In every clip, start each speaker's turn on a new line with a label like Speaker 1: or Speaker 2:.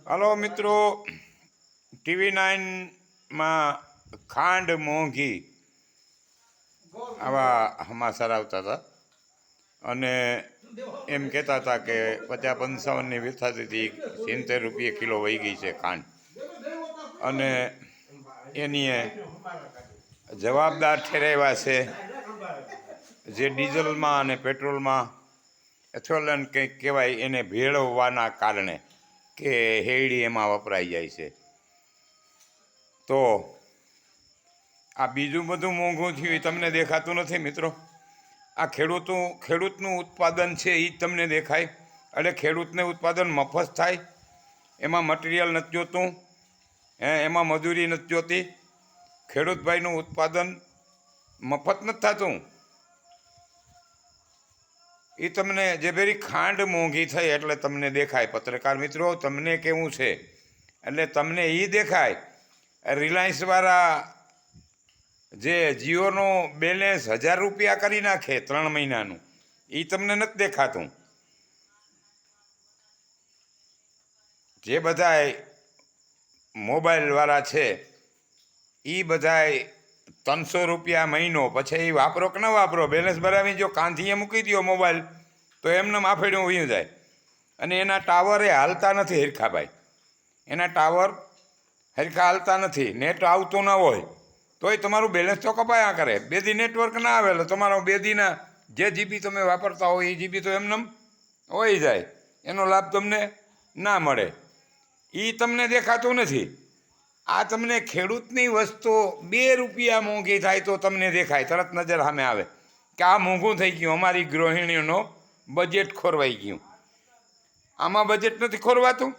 Speaker 1: Hello મિત્રો, TV9માં ખાંડ મોંઘી આવા સમાચાર આવતા હતા અને એમ કહેતા હતા કે 50-55ની વેચાતી હતી, 70 રૂપિયા કિલો વહી ગઈ છે ખાંડ. અને એની જવાબદાર ઠેરાવ્યા છે જે ડીઝલમાં અને પેટ્રોલમાં એથોલન કંઈક કહેવાય એને ભેળવવાના કારણે કે હેડી એમાં વપરાઈ જાય છે. તો આ બીજું બધું મોંઘું થયું એ તમને દેખાતું નથી મિત્રો. આ ખેડૂતનું ઉત્પાદન છે એ જ તમને દેખાય. એટલે ખેડૂતને ઉત્પાદન મફત થાય, એમાં મટીરિયલ નથી જોતું, એમાં મજૂરી નથી જોતી. ખેડૂતભાઈનું ઉત્પાદન મફત નથી થતું. એ તમને જે ભેરી ખાંડ મોંઘી થઈ એટલે તમને દેખાય. પત્રકાર મિત્રો, તમને કેવું છે એટલે તમને એ દેખાય. રિલાયન્સવાળા જે જીઓનો બેલેન્સ 1000 રૂપિયા કરી નાખે 3 મહિનાનું, એ તમને નથી દેખાતું. જે બધાય મોબાઈલવાળા છે એ બધાય 300 રૂપિયા મહિનો, પછી એ વાપરો કે ન વાપરો, બેલેન્સ ભરાવી જો કાંધીએ મૂકી દો મોબાઈલ તો એમને માફેડ્યું વયું જાય. અને એના ટાવર એ હાલતા નથી હરખા ભાઈ, એના ટાવર હરખા હાલતા નથી. નેટ આવતું ના હોય તોય તમારું બેલેન્સ તો કપાયા કરે. 2 દી નેટવર્ક ના આવે એટલે તમારો 2 દીના જે જીબી તમે વાપરતા હોય એ જીબી તો એમને હોય જાય, એનો લાભ તમને ના મળે. એ તમને દેખાતું નથી. આ તમને ખેડૂતની વસ્તુ 2 રૂપિયા મોંઘી થાય તો તમને દેખાય, તરત નજર સામે આવે કે આ મોંઘું થઈ ગયું, અમારી ગૃહિણીઓનો બજેટ ખોરવાઈ ગયું. આમાં બજેટ નથી ખોરવાતું.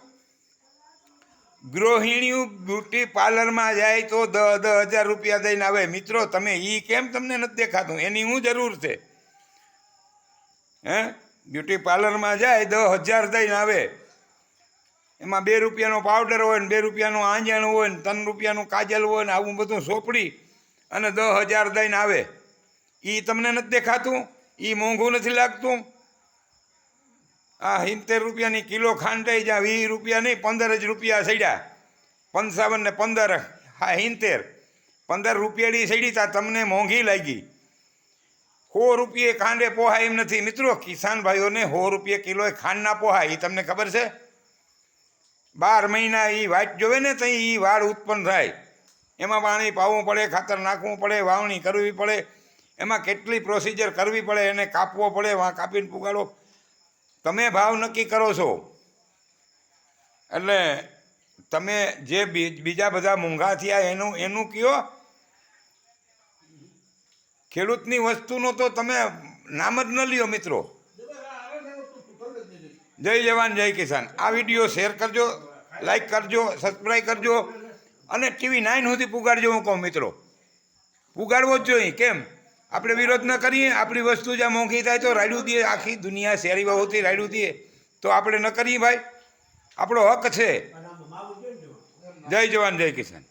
Speaker 1: ગૃહિણીઓ બ્યુટી પાર્લરમાં જાય તો 10,000 રૂપિયા દઈને આવે. મિત્રો, તમે એ કેમ તમને નથી દેખાતું? એની શું જરૂર છે? બ્યુટી પાર્લરમાં જાય 10,000 દઈને આવે. એમાં 2 રૂપિયાનો પાવડર હોય ને 2 રૂપિયાનું આંજણ હોય ને 3 રૂપિયાનું કાજલ હોય ને આવું બધું સોપડી અને 10,000 દઈને આવે. એ તમને નથી દેખાતું? એ મોંઘું નથી લાગતું? આ 70 રૂપિયાની કિલો ખાંડ થઈ જ્યાં 20 રૂપિયા નહીં 15 જ રૂપિયા સડ્યા. 55 ને 15, હા 70, 15 રૂપિયાની સડી તા તમને મોંઘી લાગી. 100 રૂપિયે ખાંડે પોહાય એમ નથી મિત્રો. કિસાન ભાઈઓને 100 રૂપિયા કિલો ખાંડ ના પોહાય. એ તમને ખબર છે? 12 મહિના એ વાટ જોવે ને ત્યાં એ વાળ ઉત્પન્ન થાય. એમાં પાણી પાવું પડે, ખાતર નાખવું પડે, વાવણી કરવી પડે, એમાં કેટલી પ્રોસિજર કરવી પડે, એને કાપવો પડે, વાં કાપીને પુગાડો. તમે ભાવ નક્કી કરો છો એટલે તમે જે બીજા બધા મોંઘા થયા એનું કયો. ખેડૂતની વસ્તુનો તો તમે નામ જ ન લ્યો મિત્રો. જય જવાન જય કિસાન. આ વિડીયો શેર કરજો, લાઈક કરજો, સબસ્ક્રાઈબ કરજો અને TV9 સુધી પુગાડજો. હું કહું મિત્રો, પુગાડવો જ જોઈએ. કેમ? આપણે વિરોધ ન કરીએ. આપણી વસ્તુ જ્યાં મોંઘી થાય તો રાડ્યું દઈએ. આખી દુનિયા શેરી બહુથી રાડ્યું દઈએ તો આપણે ન કરીએ ભાઈ. આપણો હક છે. જય જવાન જય કિસાન.